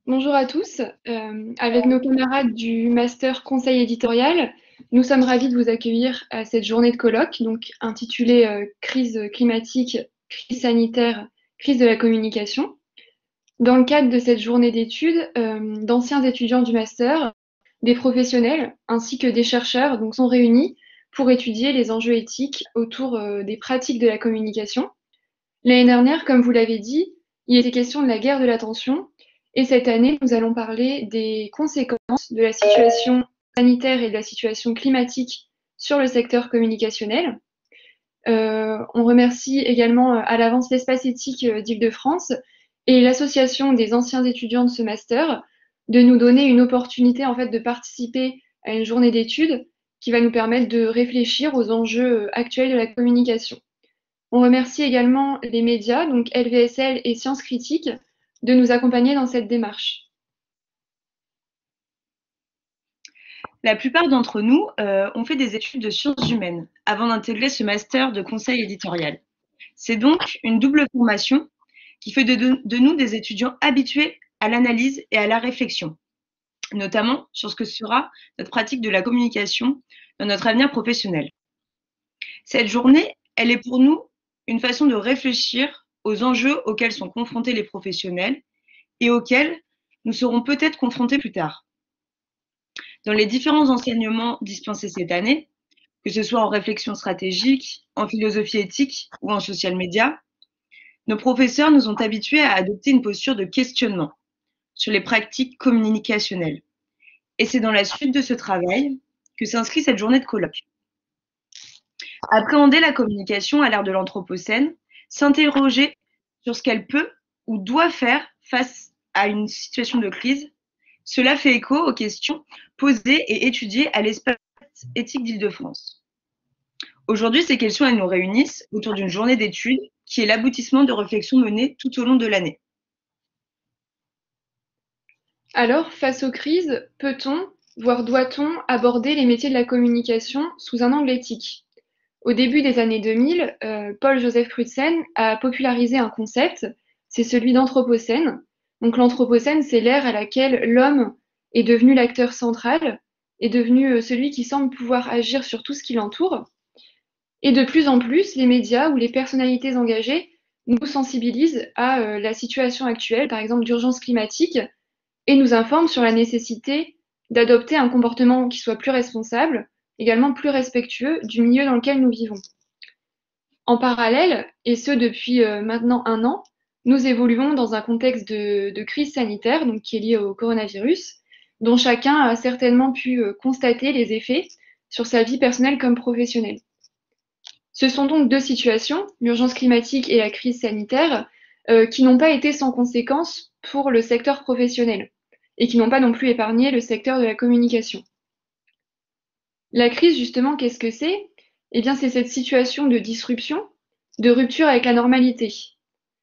Bonjour à tous. Avec nos camarades du master conseil éditorial, nous sommes ravis de vous accueillir à cette journée de colloque, donc intitulée Crise climatique, crise sanitaire, crise de la communication. Dans le cadre de cette journée d'études, d'anciens étudiants du master, des professionnels ainsi que des chercheurs donc, sont réunis pour étudier les enjeux éthiques autour des pratiques de la communication. L'année dernière, comme vous l'avez dit, il était question de la guerre de l'attention. Et cette année, nous allons parler des conséquences de la situation sanitaire et de la situation climatique sur le secteur communicationnel. On remercie également à l'avance l'Espace éthique d'Île-de-France et l'association des anciens étudiants de ce master de nous donner une opportunité en fait de participer à une journée d'études qui va nous permettre de réfléchir aux enjeux actuels de la communication. On remercie également les médias, donc LVSL et Sciences Critiques, de nous accompagner dans cette démarche. La plupart d'entre nous ont fait des études de sciences humaines avant d'intégrer ce master de conseil éditorial. C'est donc une double formation qui fait de nous des étudiants habitués à l'analyse et à la réflexion, notamment sur ce que sera notre pratique de la communication dans notre avenir professionnel. Cette journée, elle est pour nous une façon de réfléchir aux enjeux auxquels sont confrontés les professionnels et auxquels nous serons peut-être confrontés plus tard. Dans les différents enseignements dispensés cette année, que ce soit en réflexion stratégique, en philosophie éthique ou en social media, nos professeurs nous ont habitués à adopter une posture de questionnement sur les pratiques communicationnelles. Et c'est dans la suite de ce travail que s'inscrit cette journée de colloque. Appréhender la communication à l'ère de l'Anthropocène, s'interroger sur ce qu'elle peut ou doit faire face à une situation de crise, cela fait écho aux questions posées et étudiées à l'Espace éthique d'Île-de-France. Aujourd'hui, ces questions elles nous réunissent autour d'une journée d'études qui est l'aboutissement de réflexions menées tout au long de l'année. Alors, face aux crises, peut-on, voire doit-on, aborder les métiers de la communication sous un angle éthique? Au début des années 2000, Paul-Joseph Crutzen a popularisé un concept, c'est celui d'Anthropocène. Donc l'Anthropocène, c'est l'ère à laquelle l'homme est devenu l'acteur central, est devenu celui qui semble pouvoir agir sur tout ce qui l'entoure. Et de plus en plus, les médias ou les personnalités engagées nous sensibilisent à la situation actuelle, par exemple d'urgence climatique, et nous informent sur la nécessité d'adopter un comportement qui soit plus responsable, également plus respectueux du milieu dans lequel nous vivons. En parallèle, et ce depuis maintenant un an, nous évoluons dans un contexte de crise sanitaire, donc qui est lié au coronavirus, dont chacun a certainement pu constater les effets sur sa vie personnelle comme professionnelle. Ce sont donc deux situations, l'urgence climatique et la crise sanitaire, qui n'ont pas été sans conséquences pour le secteur professionnel et qui n'ont pas non plus épargné le secteur de la communication. La crise, justement, qu'est-ce que c'est? Eh bien, c'est cette situation de disruption, de rupture avec la normalité.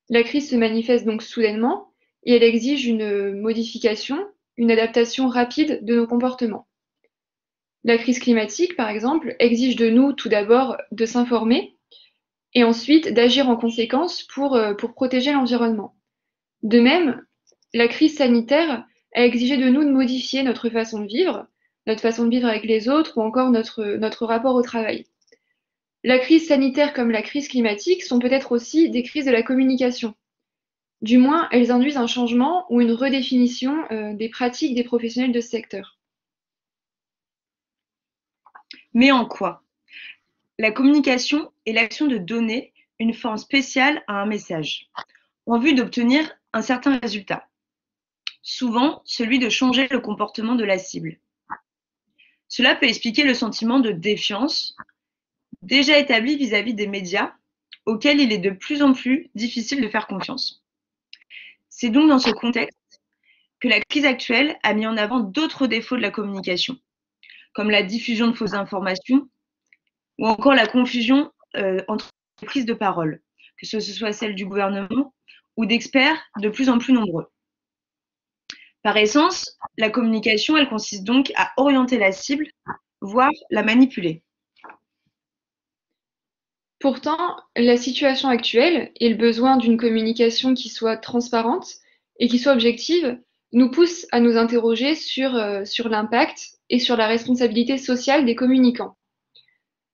La crise se manifeste donc soudainement et elle exige une modification, une adaptation rapide de nos comportements. La crise climatique, par exemple, exige de nous tout d'abord de s'informer et ensuite d'agir en conséquence pour protéger l'environnement. De même, la crise sanitaire a exigé de nous de modifier notre façon de vivre avec les autres ou encore notre rapport au travail. La crise sanitaire comme la crise climatique sont peut-être aussi des crises de la communication. Du moins, elles induisent un changement ou une redéfinition des pratiques des professionnels de ce secteur. Mais en quoi? La communication est l'action de donner une forme spéciale à un message, en vue d'obtenir un certain résultat, souvent celui de changer le comportement de la cible. Cela peut expliquer le sentiment de défiance déjà établi vis-à-vis des médias, auxquels il est de plus en plus difficile de faire confiance. C'est donc dans ce contexte que la crise actuelle a mis en avant d'autres défauts de la communication, comme la diffusion de fausses informations ou encore la confusion entre les prises de parole, que ce soit celle du gouvernement ou d'experts de plus en plus nombreux. Par essence, la communication, elle consiste donc à orienter la cible, voire la manipuler. Pourtant, la situation actuelle et le besoin d'une communication qui soit transparente et qui soit objective nous pousse à nous interroger sur l'impact et sur la responsabilité sociale des communicants.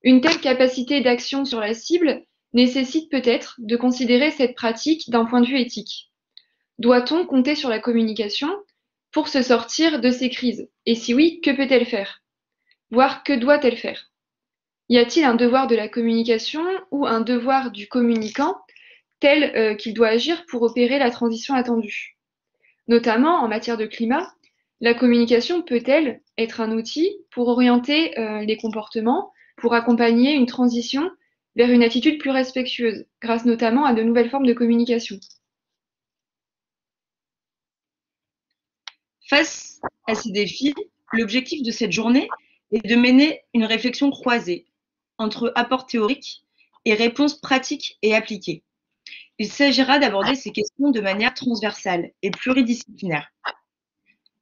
Une telle capacité d'action sur la cible nécessite peut-être de considérer cette pratique d'un point de vue éthique. Doit-on compter sur la communication pour se sortir de ces crises? Et si oui, que peut-elle faire? Voire que doit-elle faire? Y a-t-il un devoir de la communication ou un devoir du communicant tel qu'il doit agir pour opérer la transition attendue? Notamment en matière de climat, la communication peut-elle être un outil pour orienter les comportements, pour accompagner une transition vers une attitude plus respectueuse, grâce notamment à de nouvelles formes de communication? Face à ces défis, l'objectif de cette journée est de mener une réflexion croisée entre apports théoriques et réponses pratiques et appliquées. Il s'agira d'aborder ces questions de manière transversale et pluridisciplinaire.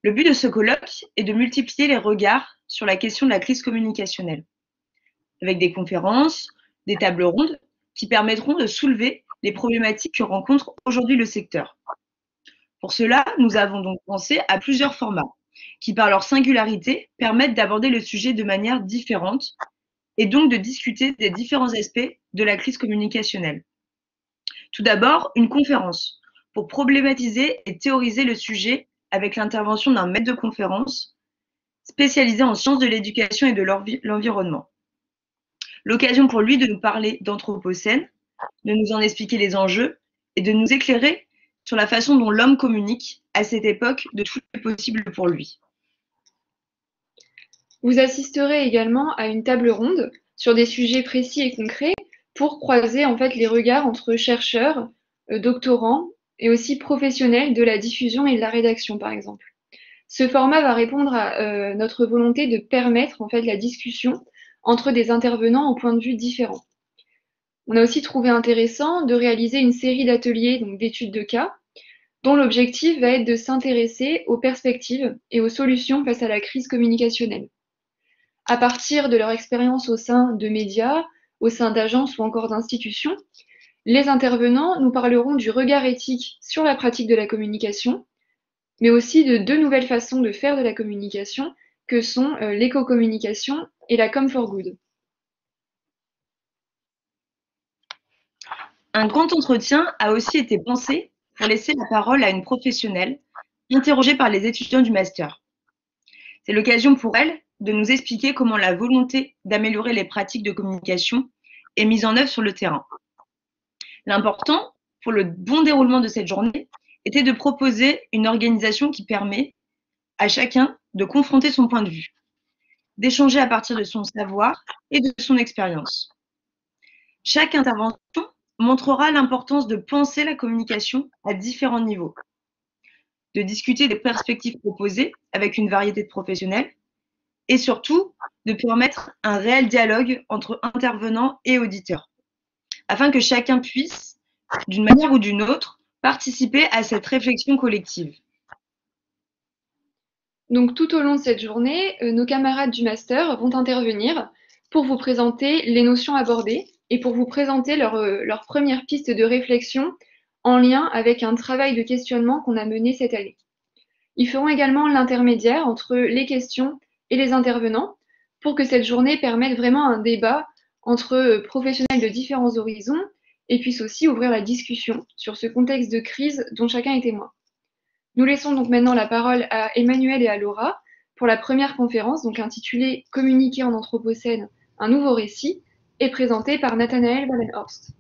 Le but de ce colloque est de multiplier les regards sur la question de la crise communicationnelle, avec des conférences, des tables rondes qui permettront de soulever les problématiques que rencontre aujourd'hui le secteur. Pour cela, nous avons donc pensé à plusieurs formats qui, par leur singularité, permettent d'aborder le sujet de manière différente et donc de discuter des différents aspects de la crise communicationnelle. Tout d'abord, une conférence pour problématiser et théoriser le sujet avec l'intervention d'un maître de conférence spécialisé en sciences de l'éducation et de l'environnement. L'occasion pour lui de nous parler d'Anthropocène, de nous en expliquer les enjeux et de nous éclairer sur la façon dont l'homme communique à cette époque de tout est possible pour lui. Vous assisterez également à une table ronde sur des sujets précis et concrets pour croiser en fait les regards entre chercheurs, doctorants et aussi professionnels de la diffusion et de la rédaction, par exemple. Ce format va répondre à notre volonté de permettre en fait la discussion entre des intervenants aux points de vue différents. On a aussi trouvé intéressant de réaliser une série d'ateliers, donc d'études de cas, dont l'objectif va être de s'intéresser aux perspectives et aux solutions face à la crise communicationnelle. À partir de leur expérience au sein de médias, au sein d'agences ou encore d'institutions, les intervenants nous parleront du regard éthique sur la pratique de la communication, mais aussi de deux nouvelles façons de faire de la communication que sont l'éco-communication et la com for good. Un grand entretien a aussi été pensé pour laisser la parole à une professionnelle interrogée par les étudiants du master. C'est l'occasion pour elle de nous expliquer comment la volonté d'améliorer les pratiques de communication est mise en œuvre sur le terrain. L'important pour le bon déroulement de cette journée était de proposer une organisation qui permet à chacun de confronter son point de vue, d'échanger à partir de son savoir et de son expérience. Chaque intervention montrera l'importance de penser la communication à différents niveaux, de discuter des perspectives proposées avec une variété de professionnels et surtout de permettre un réel dialogue entre intervenants et auditeurs, afin que chacun puisse, d'une manière ou d'une autre, participer à cette réflexion collective. Donc tout au long de cette journée, nos camarades du master vont intervenir pour vous présenter les notions abordées et pour vous présenter leurs premières pistes de réflexion en lien avec un travail de questionnement qu'on a mené cette année. Ils feront également l'intermédiaire entre les questions et les intervenants pour que cette journée permette vraiment un débat entre professionnels de différents horizons et puisse aussi ouvrir la discussion sur ce contexte de crise dont chacun est témoin. Nous laissons donc maintenant la parole à Emmanuel et à Laura pour la première conférence, donc intitulée Communiquer en Anthropocène, un nouveau récit, et présentée par Nathanaël Wallenhorst.